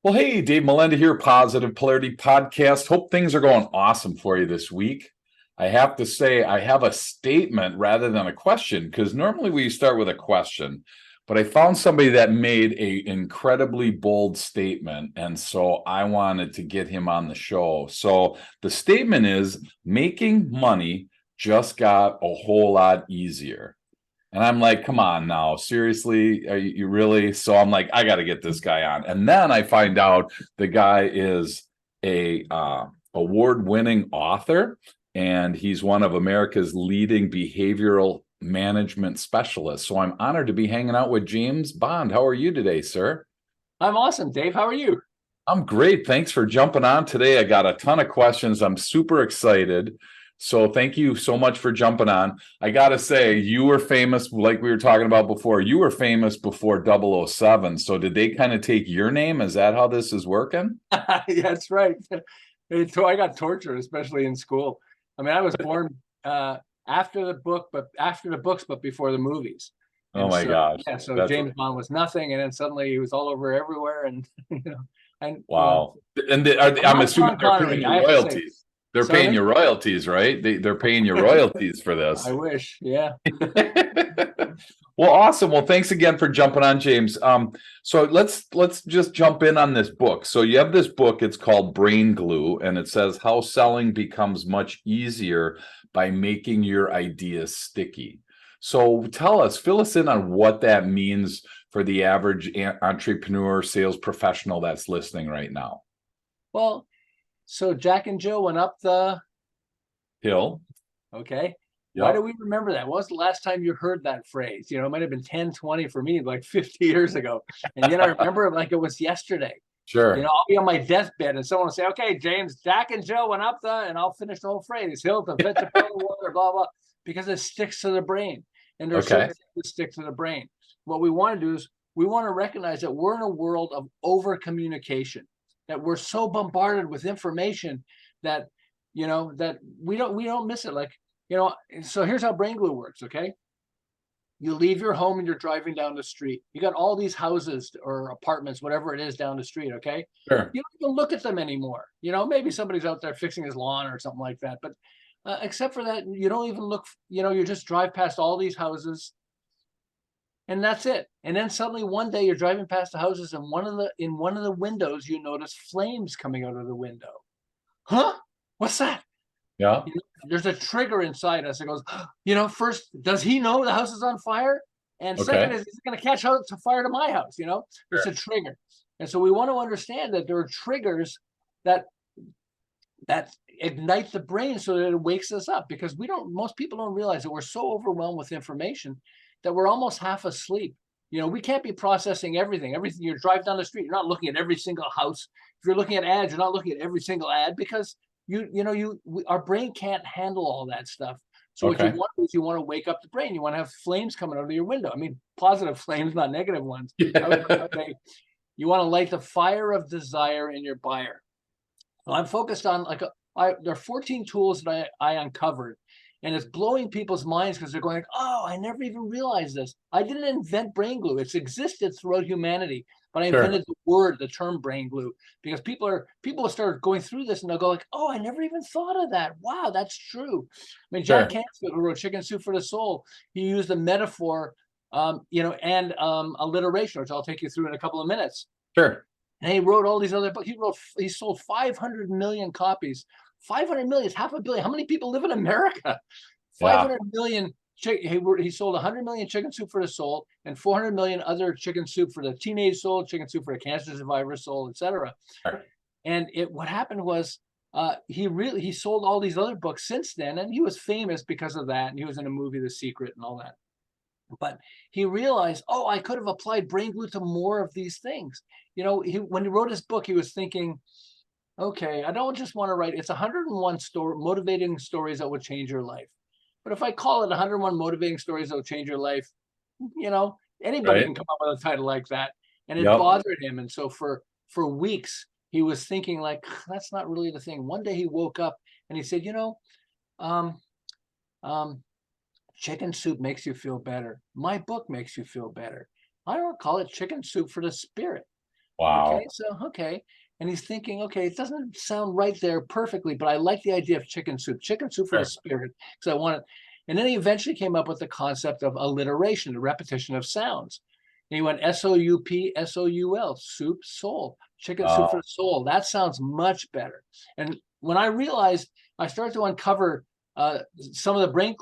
Well, hey, Dave Melinda here, Positive Polarity Podcast. Hope things are going awesome for you this week. I have to say, I have a statement rather than a question because normally we start with a question, but I found somebody that made a incredibly bold statement, and so I wanted to get him on the show. So the statement is making money just got a whole lot easier. And I'm like, come on now, seriously? Are you really? So I'm like, I got to get this guy on. And then I find out the guy is a award-winning author, and he's one of America's leading behavioral management specialists. So I'm honored to be hanging out with James Bond. How are you today, sir? I'm awesome, Dave. How are you? I'm great. Thanks for jumping on today. I got a ton of questions. I'm super excited. So thank you so much for jumping on. I got to say, you were famous, like we were talking about before, you were famous before 007. So did they kind of take your name? Is that how this is working? That's right. So I got tortured, especially in school. I mean, I was born after the book, but after the books, but before the movies. Oh And my so, gosh. yeah, so That's James Bond was nothing, and then suddenly he was all over everywhere, and wow. And I'm I'm not assuming Sean they're paying Connery, you I have to say. royalties. They're Sorry, paying mate? you royalties, right? They're paying you royalties for I this. wish. Yeah. Well, awesome. Well, thanks again for jumping on, James. So let's just jump in on this book. So you have this book, it's called Brain Glue, and it says how selling becomes much easier by making your ideas sticky. So tell us, fill us in on what that means for the average entrepreneur, sales professional that's listening right now. Well, so Jack and Jill went up the. Hill. Okay. Why do Yep. we remember that? When was the last time you heard that phrase? It might have been 10, 20 for me, like 50 years ago. And yet I remember it like it was yesterday. Sure. I'll be on my deathbed and someone will say, okay, James, Jack and Jill went up and I'll finish the whole phrase. Hilton, fits a pill of water, blah, blah, because it sticks to the brain. And there are certain Okay. things that stick to the brain. What we want to do is we want to recognize that we're in a world of over communication, that we're so bombarded with information that, that we don't miss it. So here's how brain glue works, okay? You leave your home and you're driving down the street. You got all these houses or apartments, whatever it is, down the street, okay? Sure. You don't even look at them anymore. Maybe somebody's out there fixing his lawn or something like that. But except for that, you don't even look, you just drive past all these houses and that's it. And then suddenly one day you're driving past the houses and in one of the windows, you notice flames coming out of the window. Huh? What's that? Yeah. There's a trigger inside us that goes, first, does he know the house is on fire? And second, Okay. is going to catch fire to my house? It's a Sure. trigger. And so we want to understand that there are triggers that ignite the brain so that it wakes us up, because most people don't realize that we're so overwhelmed with information that we're almost half asleep. We can't be processing everything. You drive down the street, you're not looking at every single house. If you're looking at ads, you're not looking at every single ad, because our brain can't handle all that stuff. So what you Okay. want is you want to wake up the brain. You want to have flames coming out of your window. I mean, positive flames, not negative ones. I would say you want to light the fire of desire in your buyer. Well, I'm focused on there are 14 tools that I uncovered, and it's blowing people's minds because they're going like, oh, I never even realized this. I didn't invent brain glue. It's existed throughout humanity, but I Sure. invented the term brain glue, because people will start going through this and they'll go like, oh, I never even thought of that. Wow, that's true. I mean, Jack Sure. Canfield, who wrote Chicken Soup for the Soul, he used a metaphor, and alliteration, which I'll take you through in a couple of minutes. Sure. And he wrote all these other books. He sold 500 million copies. 500 million is half a billion. How many people live in America? Yeah. 500 million. He sold 100 million Chicken Soup for the Soul and 400 million other Chicken Soup for the teenage soul, Chicken Soup for the cancer survivor soul, etc. Sure. And what happened was he sold all these other books since then, and he was famous because of that. And he was in a movie, The Secret, and all that. But he realized, oh, I could have applied brain glue to more of these things. When he wrote his book, he was thinking, okay, I don't just want to write, it's 101 motivating stories that would change your life. But if I call it 101 motivating stories that will change your life, anybody Right. can come up with a title like that. And it Yep. bothered him. And so for weeks, he was thinking like, that's not really the thing. One day he woke up and he said, um, um, chicken soup makes you feel better. My book makes you feel better. I don't call it chicken soup for the spirit. Wow. Okay, so okay. And he's thinking, okay, it doesn't sound right there perfectly, but I like the idea of chicken soup for the Sure. spirit. Because I want it. And then he eventually came up with the concept of alliteration, the repetition of sounds. And he went SOUP, SOUL, soup, soul, chicken soup for Oh, the soul. That sounds much better. And when I realized, I started to uncover some of the brain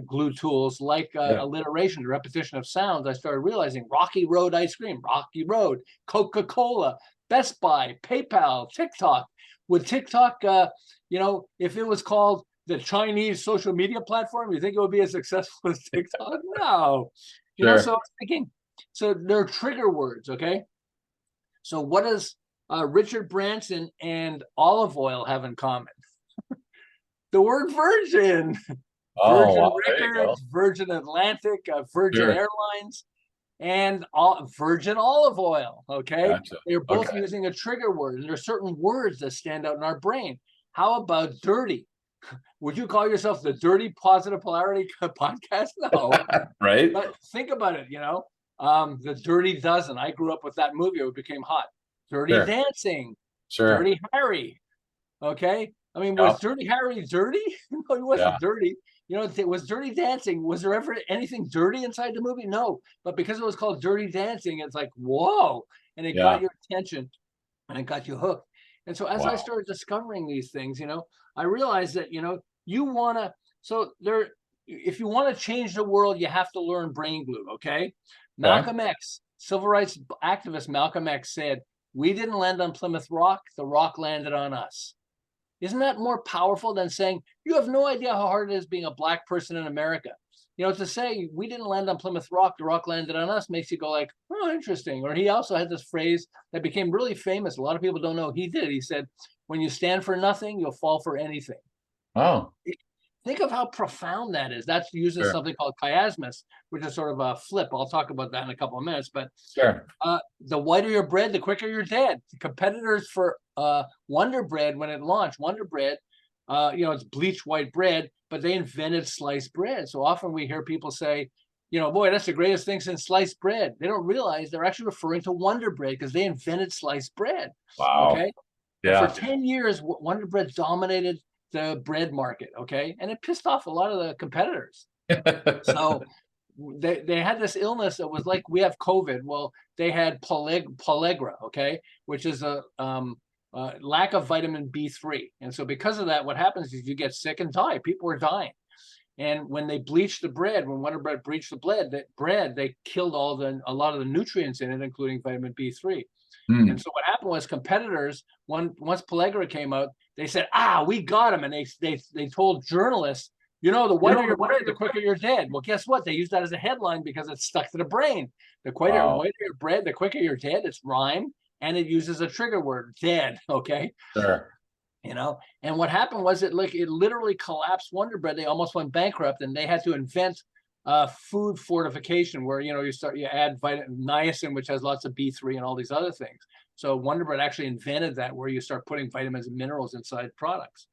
glue tools like yeah. alliteration, the repetition of sounds. I started realizing Rocky Road ice cream, Rocky Road, Coca-Cola, Best Buy, PayPal, TikTok. Would TikTok, if it was called the Chinese social media platform, you think it would be as successful as TikTok? No. So I Sure. was thinking, so they're trigger words, okay? So what does Richard Branson and olive oil have in common? The word virgin. Oh, Virgin wow. There you go. Records, Virgin Atlantic, Virgin Sure. Airlines, and virgin olive oil. Okay. Gotcha. They're both Okay. using a trigger word, and there are certain words that stand out in our brain. How about dirty? Would you call yourself the Dirty Positive Polarity podcast? No. Right? But think about it, the Dirty Dozen. I grew up with that movie. It became hot. Dirty Sure. Dancing, Sure. Dirty Harry. Okay. I mean, Yeah. was Dirty Harry dirty? No, he Yeah. wasn't dirty. It was Dirty Dancing. Was there ever anything dirty inside the movie? No. But because it was called Dirty Dancing, it's like, whoa. And it got Yeah. your attention and it got you hooked. And so as I Wow. started discovering these things, I realized that, you want to, so there, if you want to change the world, you have to learn brain glue. Okay. Okay. Malcolm X, civil rights activist Malcolm X said, we didn't land on Plymouth Rock. The rock landed on us. Isn't that more powerful than saying, you have no idea how hard it is being a Black person in America? To say we didn't land on Plymouth Rock, the rock landed on us, makes you go like, oh, interesting. Or he also had this phrase that became really famous. A lot of people don't know he did. He said, when you stand for nothing, you'll fall for anything. Oh, Think of how profound that is. That uses sure. something called chiasmus, which is sort of a flip. I'll talk about that in a couple of minutes. But Sure. the whiter your bread, the quicker you're dead. The competitors for Wonder Bread, when it launched, Wonder Bread, it's bleached white bread, but they invented sliced bread. So often we hear people say, boy, that's the greatest thing since sliced bread. They don't realize they're actually referring to Wonder Bread because they invented sliced bread. Wow. Okay. And for Yeah. 10 years, Wonder Bread dominated the bread market. Okay. And it pissed off a lot of the competitors. So they had this illness that was like we have COVID. Well, they had pellagra, okay, which is a lack of vitamin B3. And so because of that, what happens is you get sick and die. People are dying. And when they bleached the bread, when Wonder Bread bleached the bread, they killed a lot of the nutrients in it, including vitamin B3. And so what happened was competitors, once pellagra came out, they said, we got him. And they told journalists, the whiter your bread, the quicker you're dead. Well, guess what? They used that as a headline because it's stuck to the brain. The whiter your bread, the quicker you're dead. It's rhyme, and it uses a trigger word, dead. Okay. Sure. And what happened was it literally collapsed Wonder Bread. They almost went bankrupt, and they had to invent food fortification, where you add niacin, which has lots of B3 and all these other things. So Wonder Bread actually invented that, where you start putting vitamins and minerals inside products.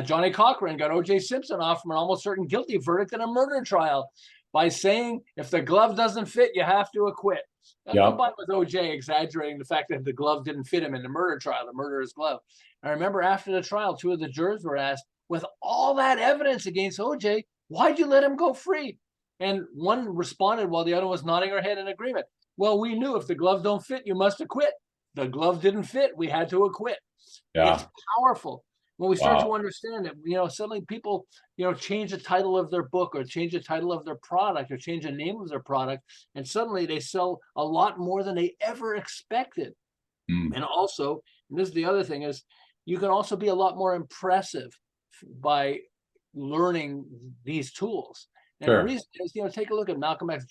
Johnny Cochran got O.J. Simpson off from an almost certain guilty verdict in a murder trial by saying, if the glove doesn't fit, you have to acquit. Combined with O.J. exaggerating the fact that the glove didn't fit him in the murder trial, the murderer's glove. I remember after the trial, two of the jurors were asked, with all that evidence against O.J., why'd you let him go free? And one responded while the other was nodding her head in agreement. Well, we knew if the glove don't fit, you must acquit. The glove didn't fit. We had to acquit. Yeah. It's powerful. When we start to understand it, suddenly people, change the title of their book or change the title of their product or change the name of their product. And suddenly they sell a lot more than they ever expected. And also, and this is the other thing, is you can also be a lot more impressive by learning these tools. And the reason is, take a look at Malcolm X,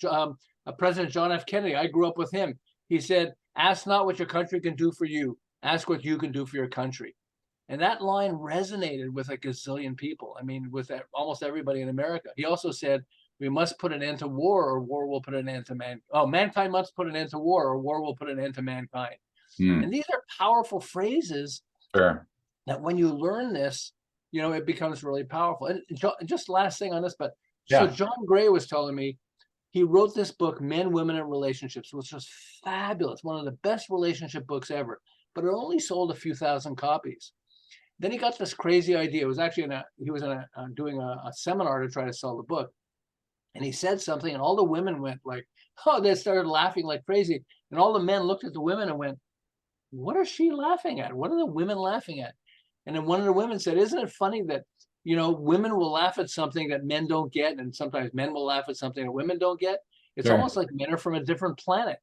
President John F. Kennedy. I grew up with him. He said, ask not what your country can do for you, ask what you can do for your country. And that line resonated with a gazillion people. I mean, with almost everybody in America. He also said, we must put an end to war, or war will put an end to man. Oh, mankind must put an end to war, or war will put an end to mankind. And these are powerful phrases that when you learn this, it becomes really powerful. And just last thing on this, but so John Gray was telling me, he wrote this book, Men, Women, and Relationships, which was fabulous, one of the best relationship books ever, but it only sold a few thousand copies. Then he got this crazy idea. It was actually he was doing a seminar to try to sell the book. And he said something, and all the women went like, oh, they started laughing like crazy. And all the men looked at the women and went, what is she laughing at? What are the women laughing at? And then one of the women said, isn't it funny that, women will laugh at something that men don't get, and sometimes men will laugh at something that women don't get? It's Sure. almost like men are from a different planet.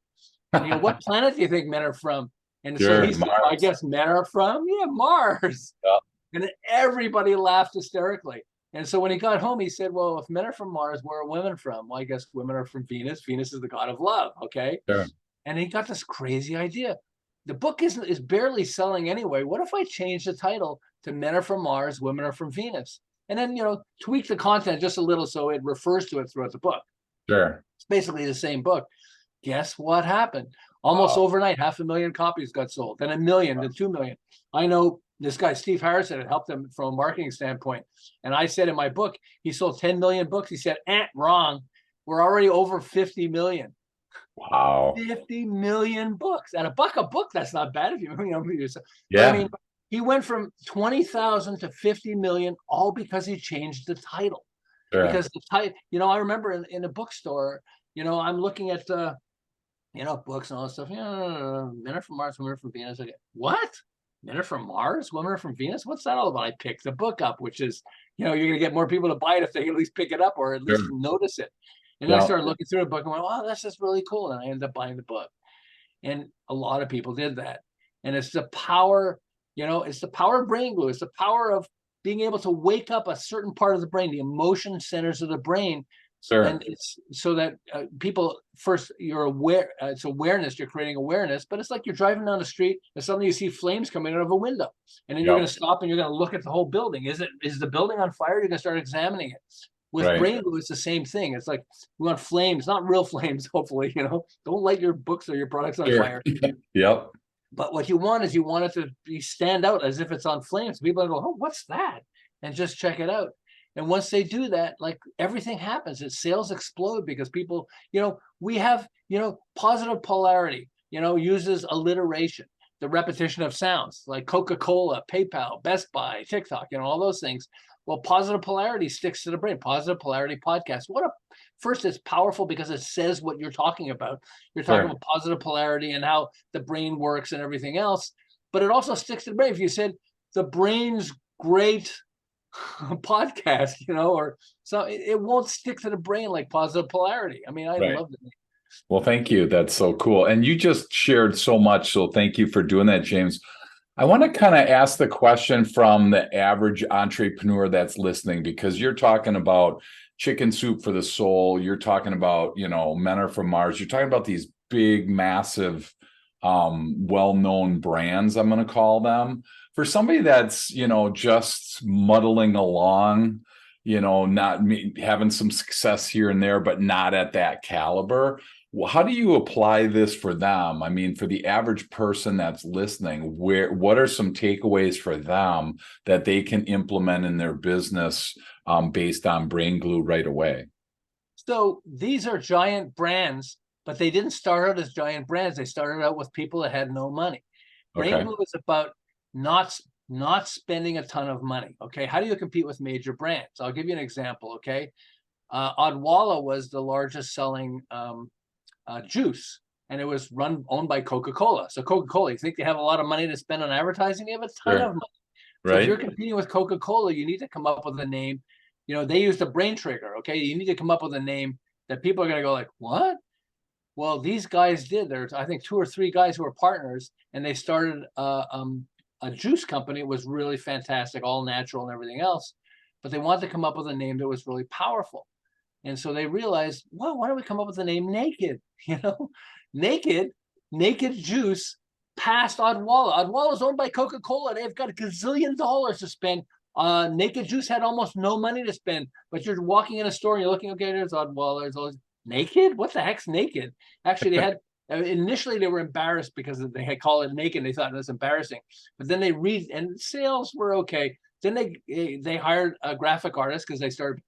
And, what planet do you think men are from? And so Sure, he said, I Mars. guess men are from, Mars. Yeah. And then everybody laughed hysterically. And so when he got home, he said, well, if men are from Mars, where are women from? Well, I guess women are from Venus. Venus is the god of love. Okay. Sure. And he got this crazy idea. The book is barely selling anyway. What if I change the title to Men Are From Mars, Women Are From Venus? And then, tweak the content just a little so it refers to it throughout the book. Sure. It's basically the same book. Guess what happened? Almost overnight, 500,000 copies got sold, then 1 million, then 2 million. I know this guy, Steve Harrison, had helped him from a marketing standpoint. And I said in my book, he sold 10 million books. He said, wrong. We're already over 50 million. Wow. 50 million books. And $1 a book, that's not bad if you Yeah. I mean, he went from 20,000 to 50 million, all because he changed the title. Sure. Because the title, I remember in a bookstore, I'm looking at books and all that stuff. Men Are From Mars, Women Are From Venus. I go, what? Men Are From Mars, Women Are From Venus? What's that all about? I picked the book up, which is, you're going to get more people to buy it if they can at least pick it up or at least notice it. And then I started looking through the book and went, wow, that's just really cool. And I ended up buying the book. And a lot of people did that. And it's the power, it's the power of brain glue. It's the power of being able to wake up a certain part of the brain, the emotion centers of the brain. Sure. And it's so that people first, you're aware, it's awareness, you're creating awareness, but it's like you're driving down the street and suddenly you see flames coming out of a window. And then you're going to stop and you're going to look at the whole building. Is the building on fire? You're going to start examining it. With brain glue, it's the same thing. It's like we want flames, not real flames, hopefully, don't light your books or your products on fire. Yep. But what you want is you want it to stand out as if it's on flames. People go, oh, what's that? And just check it out. And once they do that, like everything happens. Sales explode because people, we have, positive polarity, uses alliteration, the repetition of sounds like Coca-Cola, PayPal, Best Buy, TikTok, all those things. Well, positive polarity sticks to the brain. Positive polarity podcast. First, it's powerful because it says what you're talking about. You're talking about positive polarity and how the brain works and everything else. But it also sticks to the brain. If you said the brain's great podcast, or so, it won't stick to the brain like positive polarity. I mean, I love it. Well, thank you. That's so cool. And you just shared so much. So thank you for doing that, James. I want to kind of ask the question from the average entrepreneur that's listening, because you're talking about Chicken Soup for the Soul. You're talking about, Men Are From Mars. You're talking about these big, massive, well-known brands, I'm going to call them. For somebody that's, just muddling along, not having some success here and there, but not at that caliber. Well, how do you apply this for them? I mean, for the average person that's listening, what are some takeaways for them that they can implement in their business based on brain glue right away? So these are giant brands, but they didn't start out as giant brands. They started out with people that had no money. Brain glue is about not spending a ton of money. Okay. How do you compete with major brands? I'll give you an example. Okay. Odwalla was the largest selling juice, and it was owned by Coca-Cola. So Coca-Cola, you think they have a lot of money to spend on advertising? They have a ton of money. So if you're competing with Coca-Cola, you need to come up with a name. They used a brain trigger. Okay. You need to come up with a name that people are going to go like, what? Well, these guys did. There's, I think, 2 or 3 guys who were partners, and they started a juice company. It was really fantastic, all natural and everything else. But they wanted to come up with a name that was really powerful. And so they realized, well, why don't we come up with the name Naked? Naked Juice passed Odwalla. Odwalla is owned by Coca-Cola. They've got $1 gazillion to spend. Naked Juice had almost no money to spend. But you're walking in a store and you're looking, okay, there's Odwalla, there's all this. Naked? What the heck's Naked? Actually, they had initially they were embarrassed because they had called it Naked. They thought it was embarrassing. But then and sales were okay. Then they hired a graphic artist because they started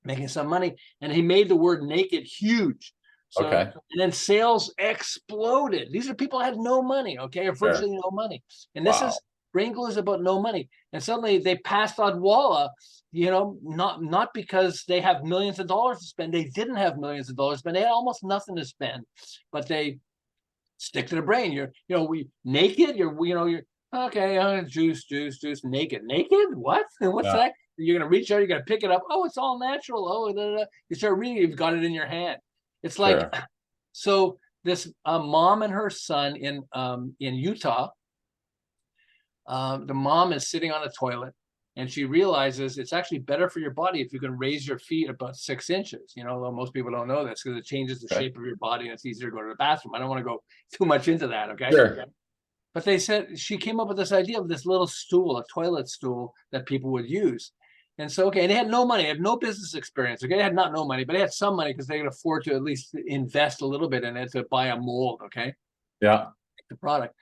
making some money, and he made the word naked huge. So, Okay. and then sales exploded. These are people that had no money, okay, or Sure. virtually no money. And this Wow. is Brain Glue is about no money. And suddenly they passed Odwalla, not because they have millions of dollars to spend. They didn't have millions of dollars to spend. They had almost nothing to spend, but they stick to the brain. We naked. You're okay. Juice, naked. What? What's Yeah. that? You're gonna reach out. You're gonna pick it up. Oh, it's all natural. Oh, da, da. You start reading. You've got it in your hand. It's like, Sure. so this mom and her son in Utah. The mom is sitting on a toilet, and she realizes it's actually better for your body if you can raise your feet about 6 inches. Most people don't know this because it changes the Okay. shape of your body and it's easier to go to the bathroom. I don't want to go too much into that, okay? Sure. But they said she came up with this idea of this little stool, a toilet stool that people would use. And so, okay, and they had no money, they had no business experience. Okay, they had no money, but they had some money because they could afford to at least invest a little bit in it to buy a mold, okay? Yeah. The product.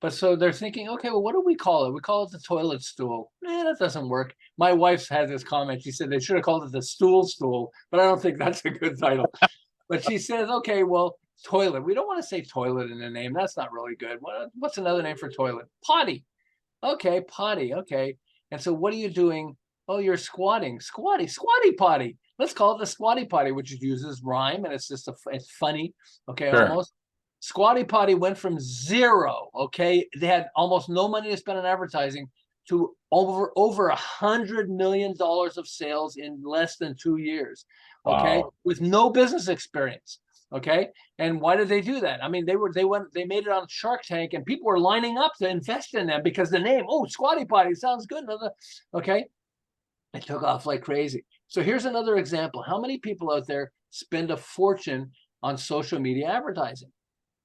But so they're thinking, okay, well, what do we call it? We call it the toilet stool. That doesn't work. My wife's had this comment. She said they should have called it the stool, but I don't think that's a good title. But she says, okay, well, toilet. We don't want to say toilet in the name. That's not really good. What's another name for toilet? Potty. Okay, potty. Okay. And so what are you doing? Oh, you're squatting. Squatty potty. Let's call it the squatty potty, which uses rhyme, and it's just it's funny. Okay, Sure. almost. Squatty Potty went from zero. Okay, they had almost no money to spend on advertising to over $100 million of sales in less than 2 years. Okay, Wow. with no business experience. Okay, and why did they do that? I mean, they made it on Shark Tank, and people were lining up to invest in them because the name, Squatty Potty sounds good. Okay, it took off like crazy. So here's another example. How many people out there spend a fortune on social media advertising?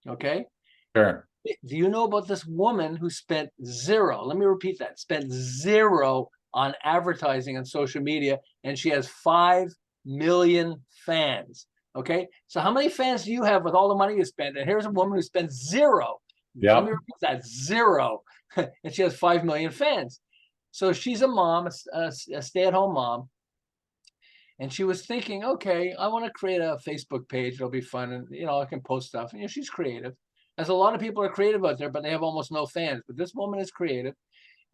Okay. Sure. Do you know about this woman who spent zero? Let me repeat that. Spent zero on advertising on social media, and she has 5 million fans. Okay. So how many fans do you have with all the money you spend? And here's a woman who spent zero. Yeah. Let me repeat that, zero. And she has 5 million fans. So she's a mom, a stay-at-home mom. And she was thinking, okay, I want to create a Facebook page. It'll be fun. And, I can post stuff. And, she's creative. As a lot of people are creative out there, but they have almost no fans. But this woman is creative.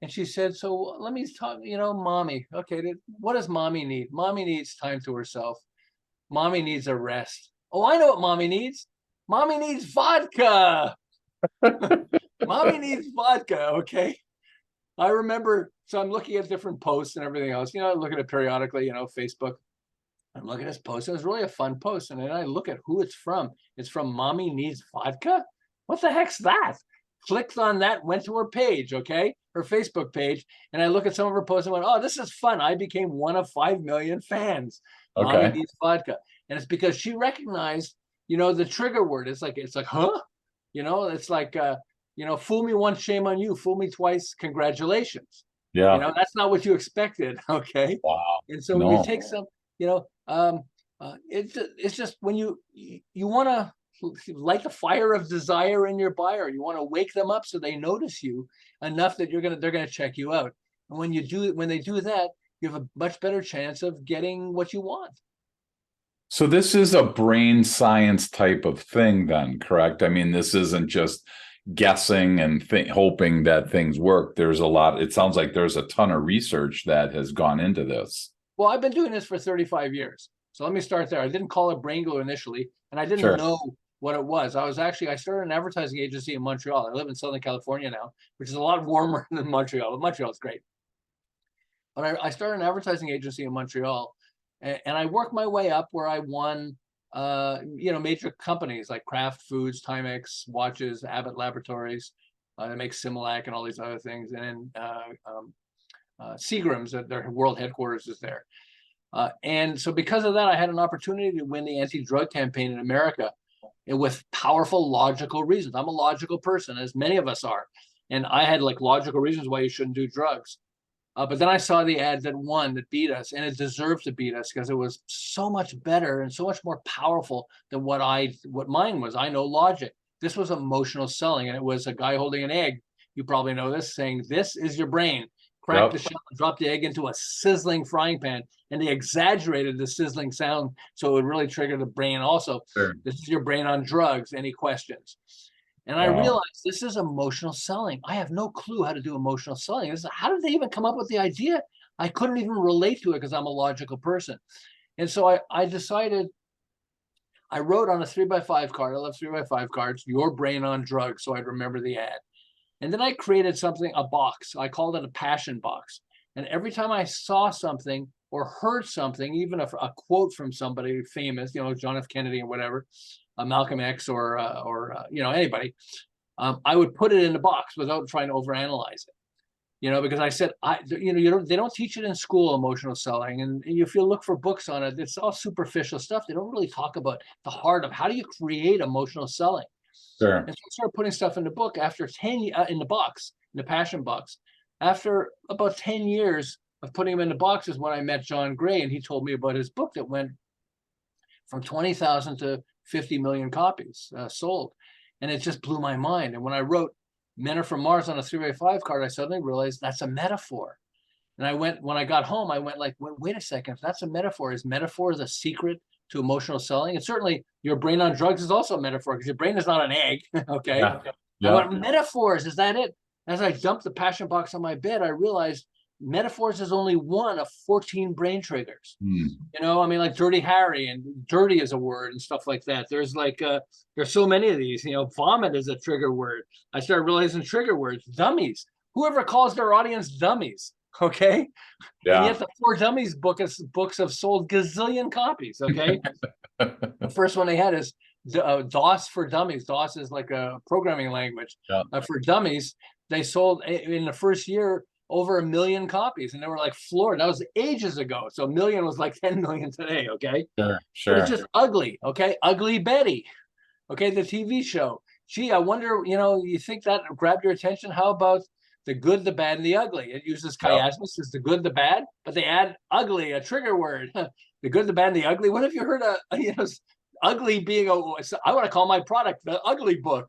And she said, so let me talk, mommy. Okay, what does mommy need? Mommy needs time to herself. Mommy needs a rest. Oh, I know what mommy needs. Mommy needs vodka. Mommy needs vodka. Okay. I remember, so I'm looking at different posts and everything else. I look at it periodically, Facebook. I'm looking at this post. It was really a fun post. And then I look at who it's from. It's from Mommy Needs Vodka. What the heck's that? Clicked on that, went to her page, okay? Her Facebook page. And I look at some of her posts and went, oh, this is fun. I became one of 5 million fans. Okay. Mommy Needs Vodka. And it's because she recognized, the trigger word. It's like, huh? It's like, fool me once, shame on you. Fool me twice, congratulations. Yeah. That's not what you expected, okay? Wow. And so when you take some, it's just when you want to light the fire of desire in your buyer, you want to wake them up so they notice you enough that they're gonna check you out. And when they do that, you have a much better chance of getting what you want. So this is a brain science type of thing then, correct? I mean, this isn't just guessing and hoping that things work. There's a lot, it sounds like there's a ton of research that has gone into this. Well, I've been doing this for 35 years. So let me start there. I didn't call it Brain Glue initially, and I didn't know what it was. I started an advertising agency in Montreal. I live in Southern California now, which is a lot warmer than Montreal. But Montreal is great. But I started an advertising agency in Montreal, and I worked my way up where I won, major companies like Kraft Foods, Timex, Watches, Abbott Laboratories. They make Similac and all these other things. And then Seagram's, their world headquarters is there. And so because of that, I had an opportunity to win the anti-drug campaign in America with powerful, logical reasons. I'm a logical person, as many of us are. And I had logical reasons why you shouldn't do drugs. But then I saw the ad that beat us, and it deserved to beat us because it was so much better and so much more powerful than what mine was. I know logic. This was emotional selling, and it was a guy holding an egg. You probably know this, saying, "This is your brain. cracked Yep. the shell, and dropped the egg into a sizzling frying pan, and they exaggerated the sizzling sound so it would really trigger the brain. Also, Sure. this is your brain on drugs. Any questions? And I Wow. realized this is emotional selling. I have no clue how to do emotional selling. How did they even come up with the idea? I couldn't even relate to it because I'm a logical person. And so I decided, I wrote on a 3x5 card. I love 3x5 cards, your brain on drugs. So I'd remember the ad. And then I created something, a box. I called it a passion box. And every time I saw something or heard something, even a quote from somebody famous, John F. Kennedy or whatever, Malcolm X or anybody, I would put it in the box without trying to overanalyze it. Because I said, they don't teach it in school, emotional selling. And if you look for books on it, it's all superficial stuff. They don't really talk about the heart of how do you create emotional selling. Sure. And so I started putting stuff in the book after 10 in the box, in the passion box. After about 10 years of putting them in the box is when I met John Gray, and he told me about his book that went from 20,000 to 50 million copies sold. And it just blew my mind. And when I wrote Men Are From Mars on a 3x5 card, I suddenly realized that's a metaphor. And when I got home, I went like, wait a second, if that's a metaphor, is metaphor the secret to emotional selling? And certainly your brain on drugs is also a metaphor because your brain is not an egg. Okay. Yeah. I went, metaphors, is that it? As I dumped the passion box on my bed, I realized metaphors is only one of 14 brain triggers. Like Dirty Harry, and dirty is a word and stuff like that. There's there's so many of these, vomit is a trigger word. I started realizing trigger words, dummies. Whoever calls their audience dummies, okay? Yeah. And yet the Four Dummies books have sold gazillion copies, okay? The first one they had is DOS for Dummies. DOS is like a programming language. Yeah. For dummies. They sold in the first year over 1 million copies, and they were like floored. That was ages ago. So 1 million was like 10 million today, okay? Sure. But it's just ugly, okay? Ugly Betty, okay? The TV show. Gee, I wonder, you think that grabbed your attention? How about The Good, the Bad, and the Ugly? It uses chiasmus as the good, the bad, but they add ugly, a trigger word. The Good, the Bad, and the Ugly. What if you heard ugly being I want to call my product the Ugly Book,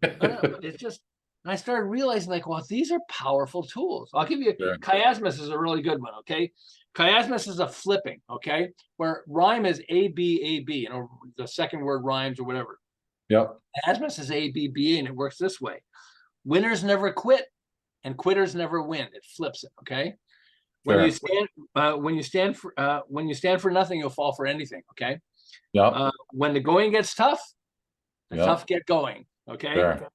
it's just, and I started realizing these are powerful tools. I'll give you, chiasmus is a really good one, okay? Chiasmus is a flipping, okay? Where rhyme is A-B-A-B, the second word rhymes or whatever. Yep. Chiasmus is A-B-B-A, and it works this way. Winners never quit, and quitters never win. It flips it, okay? When you stand for nothing, you'll fall for anything, okay? Yep. When the going gets tough, the tough get going, okay? Sure.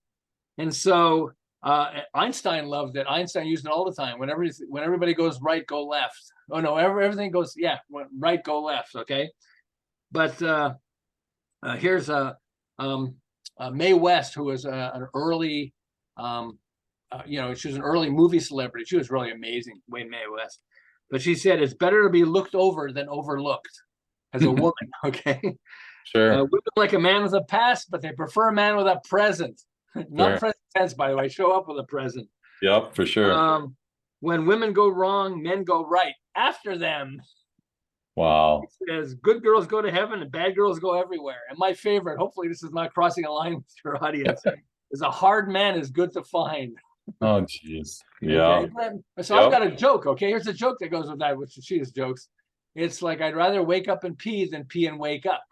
And so Einstein loved it. Einstein used it all the time. When everybody goes right, go left. Oh no, everything goes right, go left. Okay, but here's Mae West, who was an early, she was an early movie celebrity. She was really amazing, Mae West. But she said it's better to be looked over than overlooked as a woman. Okay, sure. Women like a man with a past, but they prefer a man with a present. Not present tense, by the way. Show up with a present. Yep, for sure. When women go wrong, men go right after them. Wow. It says good girls go to heaven and bad girls go everywhere. And my favorite, hopefully this is not crossing a line with your audience, is a hard man is good to find. Oh, jeez. Yeah. Okay? So I've got a joke. Okay, here's a joke that goes with that, which she is jokes. It's like, I'd rather wake up and pee than pee and wake up.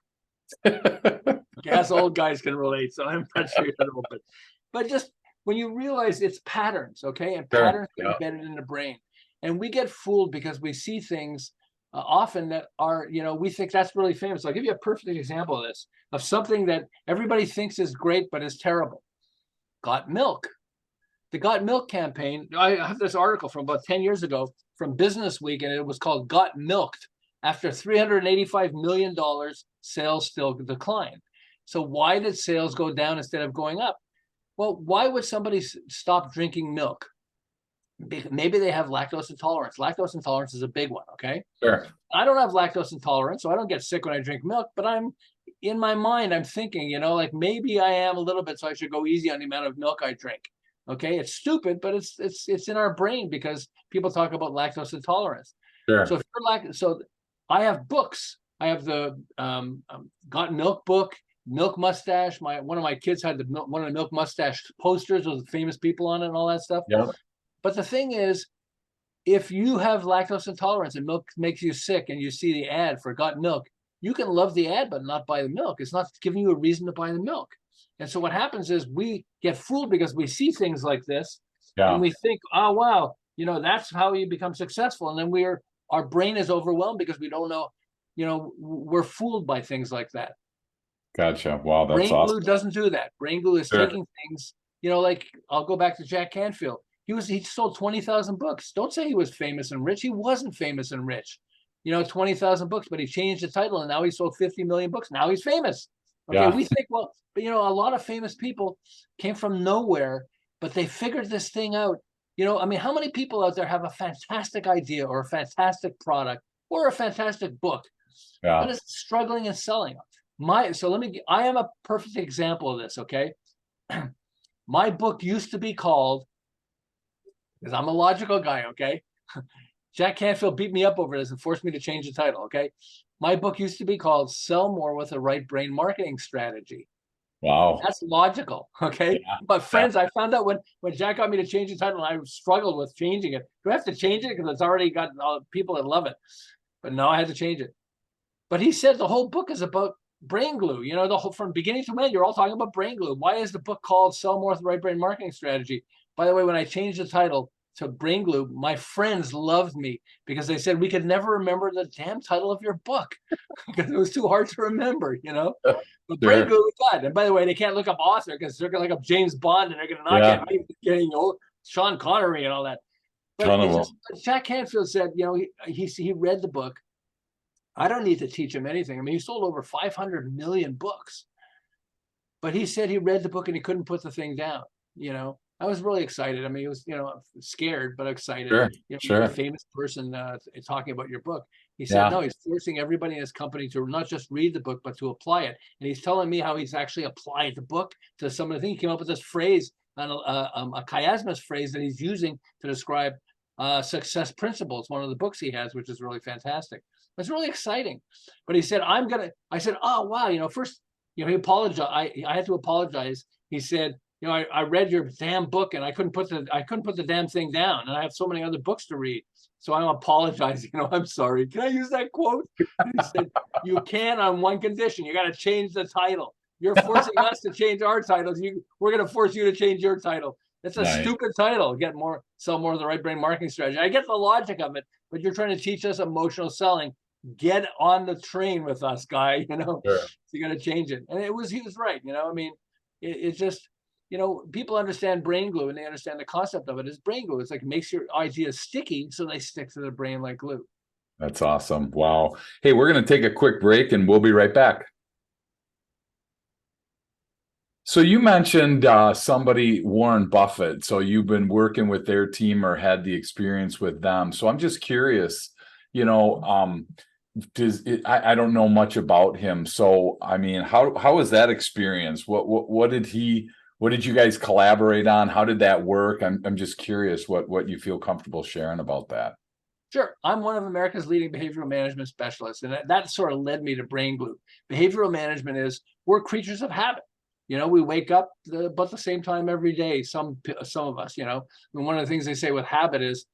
Us old guys can relate, so I'm not sure you know, but just when you realize it's patterns, okay, and patterns are embedded in the brain, and we get fooled because we see things often that are, we think that's really famous. I'll give you a perfect example of this, of something that everybody thinks is great but is terrible. Got Milk. The Got Milk campaign. I have this article from about 10 years ago from Business Week, and it was called Got Milked. After $385 million, sales still decline. So why did sales go down instead of going up? Well, why would somebody stop drinking milk? Maybe they have lactose intolerance. Lactose intolerance is a big one, okay? Sure. I don't have lactose intolerance, so I don't get sick when I drink milk, but in my mind, I'm thinking, maybe I am a little bit, so I should go easy on the amount of milk I drink. Okay, it's stupid, but it's in our brain because people talk about lactose intolerance. Sure. So if you're I have books. I have the Got Milk book, Milk Mustache. One of my kids had one of the Milk Mustache posters with famous people on it and all that stuff. Yep. But the thing is, if you have lactose intolerance and milk makes you sick and you see the ad for got milk, you can love the ad but not buy the milk. It's not giving you a reason to buy the milk. And so what happens is we get fooled because we see things like this and Yeah. we think, oh, wow, that's how you become successful. And then our brain is overwhelmed because we don't know, we're fooled by things like that. Gotcha. Wow, that's Brain glue awesome. doesn't do that. Brain glue is Sure. taking things, like I'll go back to Jack Canfield. He sold 20,000 books. Don't say he was famous and rich. He wasn't famous and rich. 20,000 books, but he changed the title and now he sold 50 million books. Now he's famous. Okay, Yeah. we think, well, but a lot of famous people came from nowhere, but they figured this thing out. How many people out there have a fantastic idea or a fantastic product or a fantastic book, Yeah. but it's struggling and selling? I am a perfect example of this, okay? My book used to be called, because I'm a logical guy, okay? Jack Canfield beat me up over this and forced me to change the title, okay? My book used to be called Sell More with a Right Brain Marketing Strategy. Wow. That's logical, okay? Yeah. But friends, I found out when Jack got me to change the title, and I struggled with changing it. Do I have to change it? Because it's already got people that love it. But no, I had to change it. But he said the whole book is about brain glue. From beginning to end, you're all talking about brain glue. Why is the book called Sell More with the Right Brain Marketing Strategy? By the way, when I changed the title to brain glue, my friends loved me because they said we could never remember the damn title of your book because it was too hard to remember, But brain Sure. glue we got. And by the way, they can't look up author because they're going to look up James Bond and they're going to knock Yeah. at me getting Sean Connery and all that. But Ton of it's them. just, Jack Canfield said, he read the book. I don't need to teach him anything. He sold over 500 million books. But he said he read the book and he couldn't put the thing down. I was really excited. He was, scared, but excited. Sure. A Sure. famous person talking about your book. He said, Yeah. no, he's forcing everybody in his company to not just read the book, but to apply it. And he's telling me how he's actually applied the book to some of the things. He came up with this phrase, a chiasmus phrase that he's using to describe success principles, one of the books he has, which is really fantastic. It's really exciting. But he said, I said, oh, wow. First, he apologized. I had to apologize. He said, I read your damn book and I couldn't put the damn thing down. And I have so many other books to read. So I'm apologizing. I'm sorry. Can I use that quote? And he said, you can on one condition. You got to change the title. You're forcing us to change our titles. We're going to force you to change your title. It's a Nice. stupid title. Sell more of the right brain marketing strategy. I get the logic of it, but you're trying to teach us emotional selling. Get on the train with us, guy. Sure. So you got to change it. And he was right. It's just, people understand brain glue and they understand the concept of it as brain glue. It's like it makes your ideas sticky so they stick to the brain like glue. That's awesome. Wow. Hey, we're going to take a quick break and we'll be right back. So you mentioned somebody, Warren Buffett. So you've been working with their team or had the experience with them. So I'm just curious, I don't know much about him. So, how was that experience? What did you guys collaborate on? How did that work? I'm just curious what you feel comfortable sharing about that. Sure. I'm one of America's leading behavioral management specialists. And that sort of led me to brain glue. Behavioral management we're creatures of habit. We wake up about the same time every day. Some of us, and one of the things they say with habit is,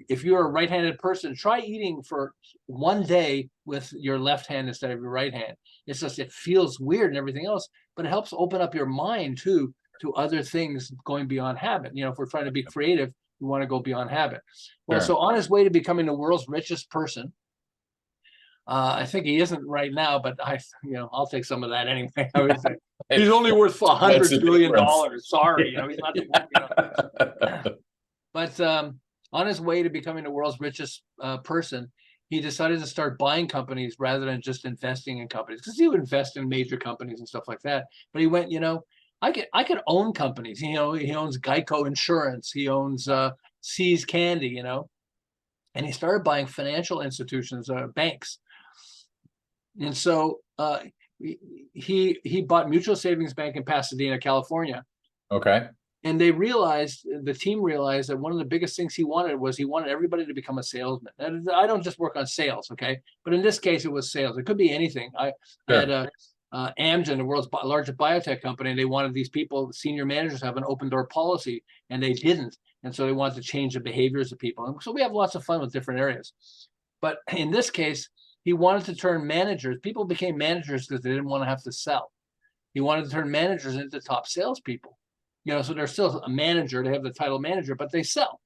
if you're a right-handed person, try eating for one day with your left hand instead of your right hand. It's just, it feels weird and everything else, but it helps open up your mind too to other things going beyond habit. If we're trying to be creative, we want to go beyond habit. Well, Sure. So on his way to becoming the world's richest person, I think he isn't right now, but I'll take some of that anyway. I would say he's only worth $100 billion. Sorry, he's not the But on his way to becoming the world's richest person, he decided to start buying companies rather than just investing in companies, because he would invest in major companies and stuff like that. But he went, I could own companies. He owns Geico Insurance. He owns See's Candy. And he started buying financial institutions, banks. And so he bought Mutual Savings Bank in Pasadena, California. Okay. And the team realized that one of the biggest things he wanted everybody to become a salesman. And I don't just work on sales, okay? But in this case, it was sales. It could be anything. I had Amgen, the world's largest biotech company, and they wanted these people, senior managers, to have an open door policy, and they didn't. And so they wanted to change the behaviors of people. And so we have lots of fun with different areas. But in this case, he wanted to turn managers. People became managers because they didn't want to have to sell. He wanted to turn managers into top salespeople. So they're still a manager. They have the title manager, but they sell.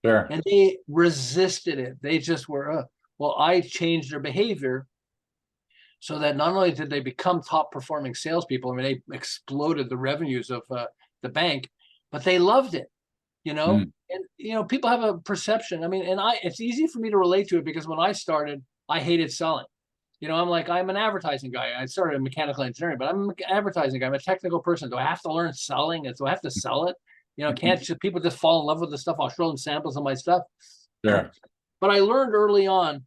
Sure. And they resisted it. They just were, well, I changed their behavior so that not only did they become top performing salespeople, I mean, they exploded the revenues of the bank, but they loved it, And, people have a perception. I mean, and it's easy for me to relate to it because when I started, I hated selling. I'm an advertising guy. I started in mechanical engineering, but I'm an advertising guy. I'm a technical person. Do I have to learn selling? Do I have to sell it? Can't people just fall in love with the stuff? I'll show them samples of my stuff. Sure. But I learned early on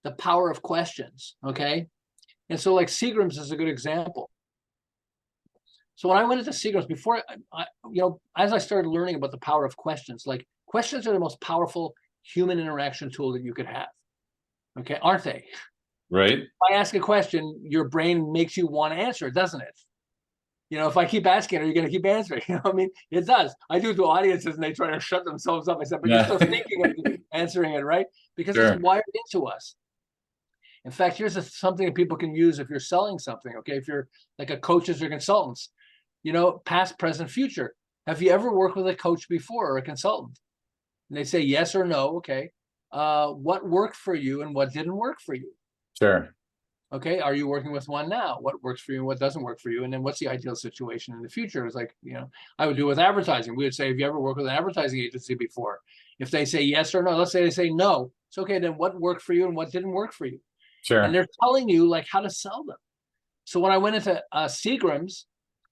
the power of questions. Okay. And so like Seagram's is a good example. So when I went into Seagram's, before as I started learning about the power of questions, like questions are the most powerful human interaction tool that you could have. Okay, aren't they? Right. If I ask a question, your brain makes you want to answer it, doesn't it? If I keep asking, are you going to keep answering? I mean, it does. I do it to audiences and they try to shut themselves up. I said, but you're still thinking of answering it, right? Because it's wired into us. In fact, here's something that people can use if you're selling something, okay? If you're like a coaches or consultants, past, present, future. Have you ever worked with a coach before or a consultant? And they say yes or no, okay. What worked for you and what didn't work for you? Sure. Okay, are you working with one now? What works for you and what doesn't work for you? And then what's the ideal situation in the future? It's like, I would do with advertising. We would say, have you ever worked with an advertising agency before? If they say yes or no, let's say they say no. It's okay, then what worked for you and what didn't work for you? Sure. And they're telling you like how to sell them. So when I went into Seagram's,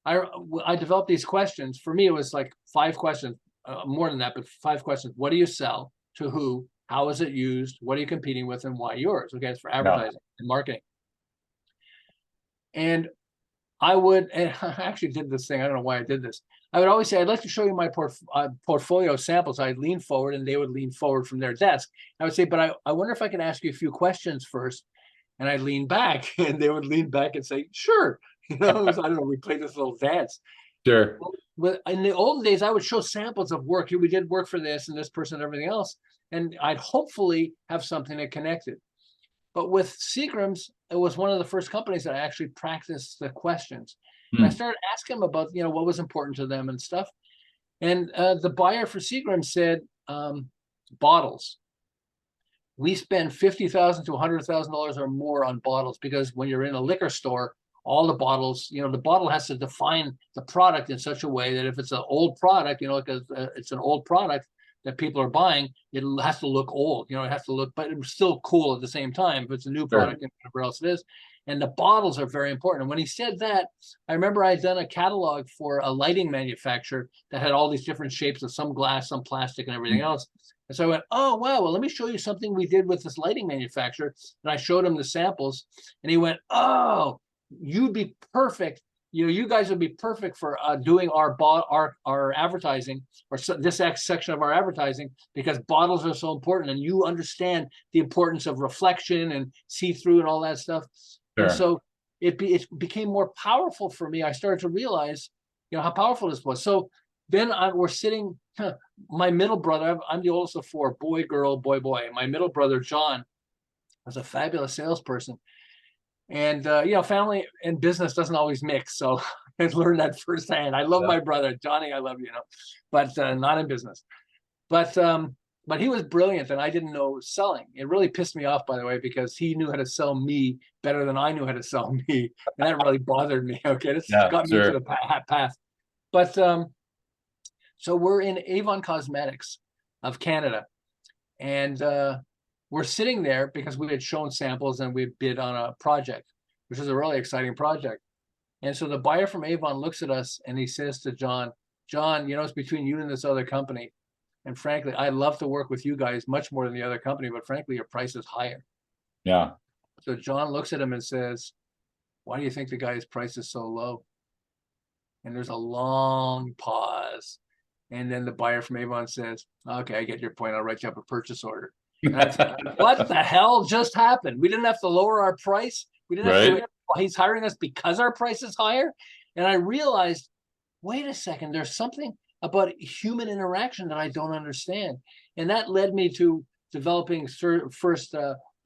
I developed these questions. For me, it was like 5 questions, more than that, but 5 questions. What do you sell? To who? How is it used? What are you competing with? And why yours? Okay, it's for advertising and marketing. And I actually did this thing. I don't know why I did this. I would always say, I'd like to show you my portfolio samples. I'd lean forward and they would lean forward from their desk. I would say, but I wonder if I can ask you a few questions first. And I'd lean back and they would lean back and say, sure. I don't know, we played this little dance. Sure. Well, in the olden days, I would show samples of work. We did work for this and this person and everything else. And I'd hopefully have something that connected. But with Seagram's, it was one of the first companies that I actually practiced the questions. And I started asking them about, what was important to them and stuff. And the buyer for Seagram's said, bottles. We spend $50,000 to $100,000 or more on bottles because when you're in a liquor store, all the bottles, the bottle has to define the product in such a way that if it's an old product, it's an old product that people are buying, it has to look old, it has to look, but it's still cool at the same time if it's a new product and whatever else it is. And the bottles are very important. And when he said that, I remember I'd done a catalog for a lighting manufacturer that had all these different shapes of some glass, some plastic, and everything else. And so I went, oh, wow, well, let me show you something we did with this lighting manufacturer. And I showed him the samples and he went, oh, you'd be perfect. You guys would be perfect for doing our advertising or this section of our advertising because bottles are so important and you understand the importance of reflection and see-through and all that stuff. Sure. And so it became more powerful for me. I started to realize, how powerful this was. So then we're sitting, my middle brother, I'm the oldest of 4, boy, girl, boy, boy. My middle brother, John, was a fabulous salesperson. And, family and business doesn't always mix. So I learned that firsthand. I love my brother, Johnny, I love you, but not in business. But he was brilliant and I didn't know selling. It really pissed me off, by the way, because he knew how to sell me better than I knew how to sell me. And that really bothered me. Okay, this got me to the path. But so we're in Avon Cosmetics of Canada. And we're sitting there because we had shown samples and we bid on a project, which is a really exciting project. And so the buyer from Avon looks at us and he says to John, it's between you and this other company. And frankly, I love to work with you guys much more than the other company, but frankly, your price is higher. Yeah. So John looks at him and says, why do you think the guy's price is so low? And there's a long pause. And then the buyer from Avon says, okay, I get your point. I'll write you up a purchase order. And I thought, what the hell just happened? We didn't have to lower our price. We didn't have to he's hiring us because our price is higher. And I realized, wait a second, there's something about human interaction that I don't understand. And that led me to developing first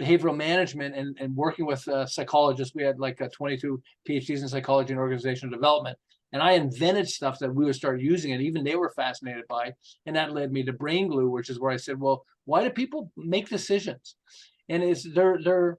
behavioral management and working with psychologists. We had like 22 PhDs in psychology and organizational development. And I invented stuff that we would start using, and even they were fascinated by. And that led me to Brain Glue, which is where I said, well, why do people make decisions? And there's Gerald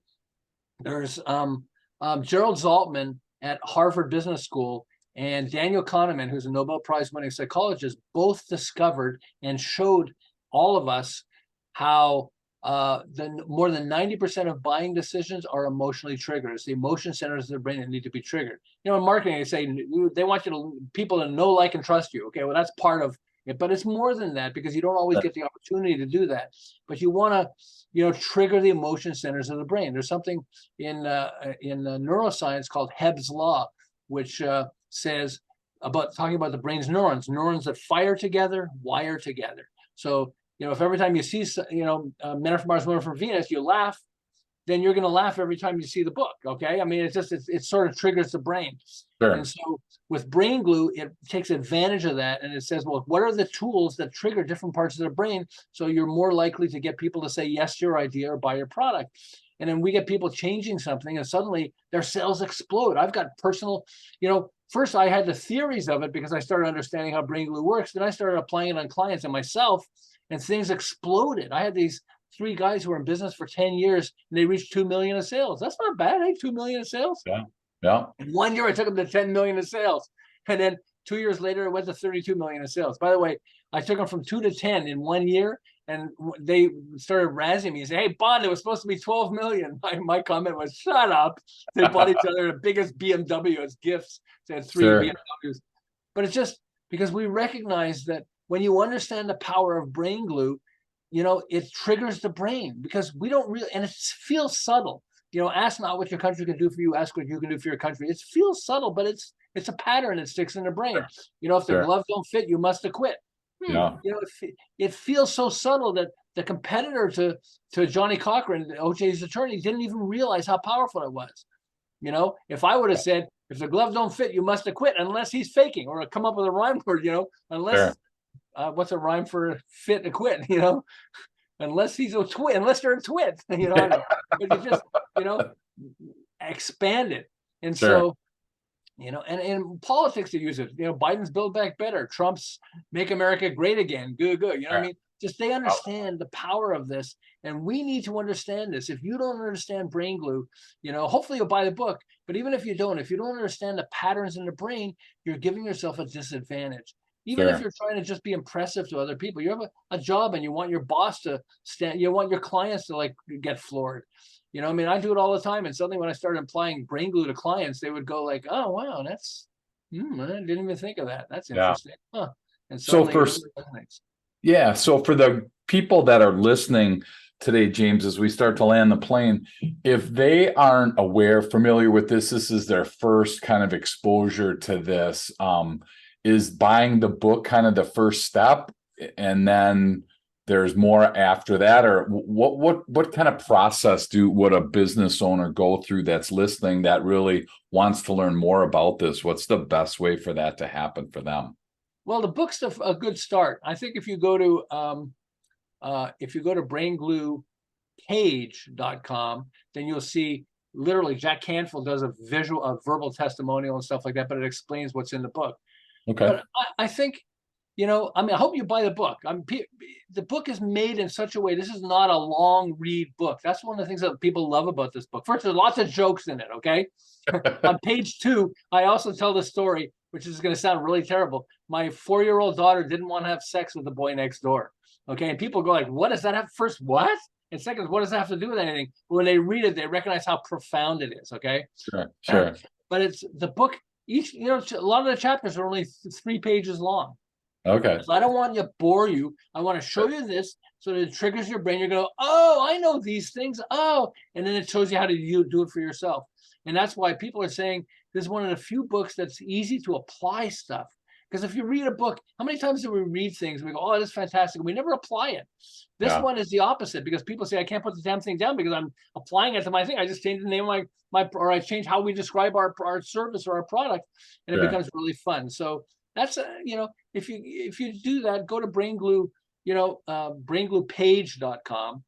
Zaltman at Harvard Business School and Daniel Kahneman, who's a Nobel Prize winning psychologist, both discovered and showed all of us how more than 90% of buying decisions are emotionally triggered. It's the emotion centers of the brain that need to be triggered. You know, in marketing, they say they want people to know, like, and trust you. Okay, well, that's part of it, but it's more than that, because you don't always get the opportunity to do that. But you want to, trigger the emotion centers of the brain. There's something in neuroscience called Hebb's law, which says talking about the brain's neurons that fire together, wire together. So, if every time you see, Men Are from Mars, Women Are from Venus, you laugh, then you're going to laugh every time you see the book. Okay. I mean, it sort of triggers the brain. Sure. And so with Brain Glue, it takes advantage of that. And it says, well, what are the tools that trigger different parts of the brain? So you're more likely to get people to say yes to your idea or buy your product. And then we get people changing something, and suddenly their sales explode. I've got personal, first I had the theories of it because I started understanding how Brain Glue works. Then I started applying it on clients and myself, and things exploded. I had these 3 guys who were in business for 10 years, and they reached 2 million in sales. That's not bad, eh? 2 million in sales. Yeah. Yeah. In 1 year, I took them to 10 million in sales. And then 2 years later, it went to 32 million in sales. By the way, I took them from 2 to 10 in 1 year, and they started razzing me and saying, hey, Bond, it was supposed to be 12 million. My comment was, shut up. They bought each other the biggest BMW as gifts. They had 3 Sure. BMWs. But it's just because we recognize that when you understand the power of Brain Glue, it triggers the brain, because we don't really, and it feels subtle. Ask not what your country can do for you, ask what you can do for your country. It feels subtle, but it's a pattern that sticks in the brain. If the gloves don't fit, you must acquit. Yeah. It feels so subtle that the competitor to Johnny Cochran, OJ's attorney, didn't even realize how powerful it was. If I would have said, if the glove don't fit, you must acquit, unless he's faking, or come up with a rhyme word, unless, what's a rhyme for fit and quit, unless he's a twit, unless they're a twit, but you just, expand it. And so, and in politics they use it, Biden's Build Back Better, Trump's Make America Great Again, good. I mean, just they understand the power of this, and we need to understand this. If you don't understand Brain Glue, hopefully you'll buy the book, but even if you don't understand the patterns in the brain, you're giving yourself a disadvantage. Even if you're trying to just be impressive to other people, you have a job and you want your boss to stand, you want your clients to get floored. I mean, I do it all the time. And suddenly when I started applying Brain Glue to clients, they would go like, oh, wow, that's, I didn't even think of that. That's interesting. Huh. And so for the people that are listening today, James, as we start to land the plane, if they aren't familiar with this is their first kind of exposure to this, is buying the book kind of the first step, and then there's more after that? Or what kind of process would a business owner go through that's listening, that really wants to learn more about this? What's the best way for that to happen for them? Well, the book's a good start. I think if you go to braingluepage.com, then you'll see literally Jack Canfield does a verbal testimonial and stuff like that, but it explains what's in the book. Okay. But I think, I hope you buy the book. The book is made in such a way, this is not a long read book. That's one of the things that people love about this book. First, there's lots of jokes in it, okay? On page 2, I also tell the story, which is going to sound really terrible. My 4-year-old daughter didn't want to have sex with the boy next door, okay? And people go like, what does that have? First, what? And second, what does that have to do with anything? When they read it, they recognize how profound it is, okay? Sure. But it's the book. A lot of the chapters are only 3 pages long. Okay. So I don't want to bore you. I want to show you this so that it triggers your brain. You're going to go, oh, I know these things. Oh, and then it shows you how to do it for yourself. And that's why people are saying this is one of the few books that's easy to apply stuff. Because if you read a book, how many times do we read things? We go, oh, that's fantastic. We never apply it. This Yeah. one is the opposite, because people say, I can't put the damn thing down because I'm applying it to my thing. I just changed the name of or I changed how we describe our service or our product, and it Sure. becomes really fun. So that's, if you do that, go to BrainGlue, braingluepage.com.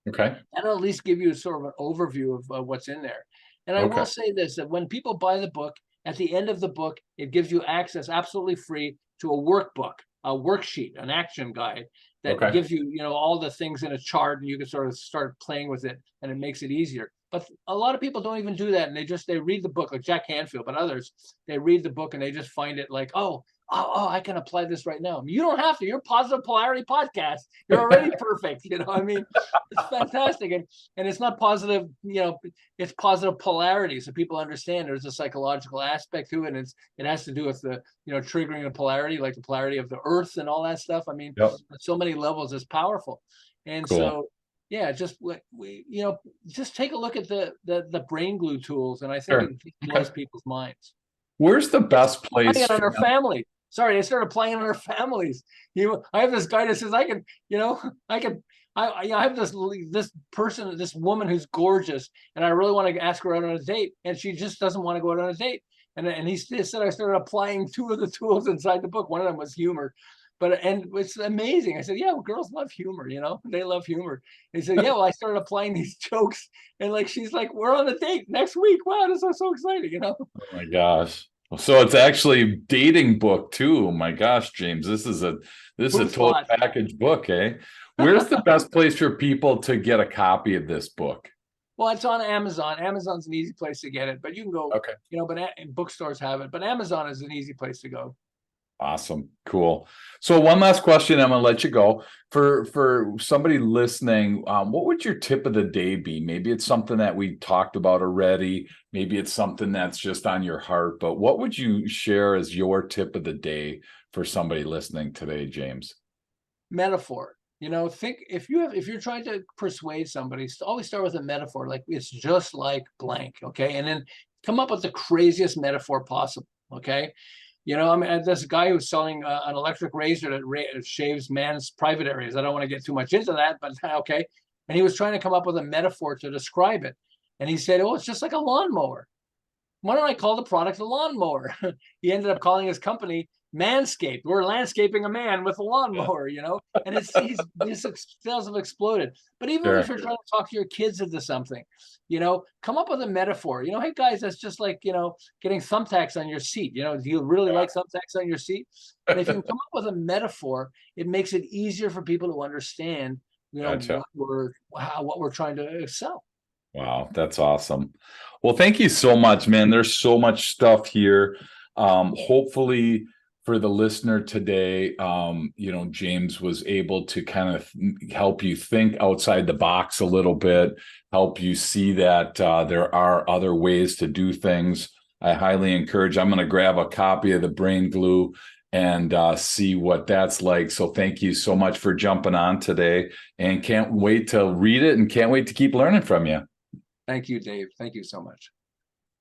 Okay. That'll at least give you sort of an overview of what's in there. And I Okay. will say this, that when people buy the book, at the end of the book, it gives you access absolutely free to a workbook, a worksheet, an action guide that Okay. gives you, all the things in a chart, and you can sort of start playing with it, and it makes it easier. But a lot of people don't even do that, and they read the book, like Jack Canfield, but others, they read the book and they just find it like, oh, I can apply this right now. You don't have to. You're Positive Polarity Podcast. You're already perfect. I mean, it's fantastic. And it's not positive, it's positive polarity. So people understand there's a psychological aspect to it. And it has to do with the, triggering the polarity, like the polarity of the earth and all that stuff. I mean, Yep. on so many levels is powerful. And Cool. so, yeah, just just take a look at the BrainGlue tools. And I think it blows people's minds. Where's the best place? Playing it on our family. Sorry, they started playing on our families. I have this guy that says I have this person, this woman who's gorgeous, and I really want to ask her out on a date, and she just doesn't want to go out on a date. And he said I started applying two of the tools inside the book. One of them was humor. And it's amazing. I said, yeah, well, girls love humor, they love humor. And he said, yeah, well, I started applying these jokes, and she's like, we're on a date next week. Wow, this is so exciting, Oh my gosh. So it's actually a dating book too. Oh my gosh, James, this is a total package book, eh? Where's the best place for people to get a copy of this book? Well, it's on Amazon. Amazon's an easy place to get it, but you can go, okay, but bookstores have it, but Amazon is an easy place to go. Awesome. Cool. So one last question, I'm gonna let you go. For somebody listening, what would your tip of the day be? Maybe it's something that we talked about already. Maybe it's something that's just on your heart, but what would you share as your tip of the day for somebody listening today, James? Metaphor. Think if you're trying to persuade somebody, always start with a metaphor, like it's just like blank, okay? And then come up with the craziest metaphor possible, okay? I mean, this guy who's selling an electric razor that shaves man's private areas. I don't want to get too much into that, but okay. And he was trying to come up with a metaphor to describe it. And he said, oh, it's just like a lawnmower. Why don't I call the product a lawnmower? He ended up calling his company Manscaped. We're landscaping a man with a lawnmower, and his sales have exploded. But even if you're trying to talk your kids into something, come up with a metaphor. Hey guys, that's just like, getting thumbtacks on your seat. Do you really like thumbtacks on your seat? And if you can come up with a metaphor, it makes it easier for people to understand, Gotcha. what we're trying to sell. Wow, that's awesome. Well, thank you so much, man. There's so much stuff here. Hopefully for the listener today, James was able to kind of help you think outside the box a little bit, help you see that there are other ways to do things. I highly encourage, I'm going to grab a copy of the BrainGlue and see what that's like. So thank you so much for jumping on today, and can't wait to read it and can't wait to keep learning from you. Thank you, Dave. Thank you so much.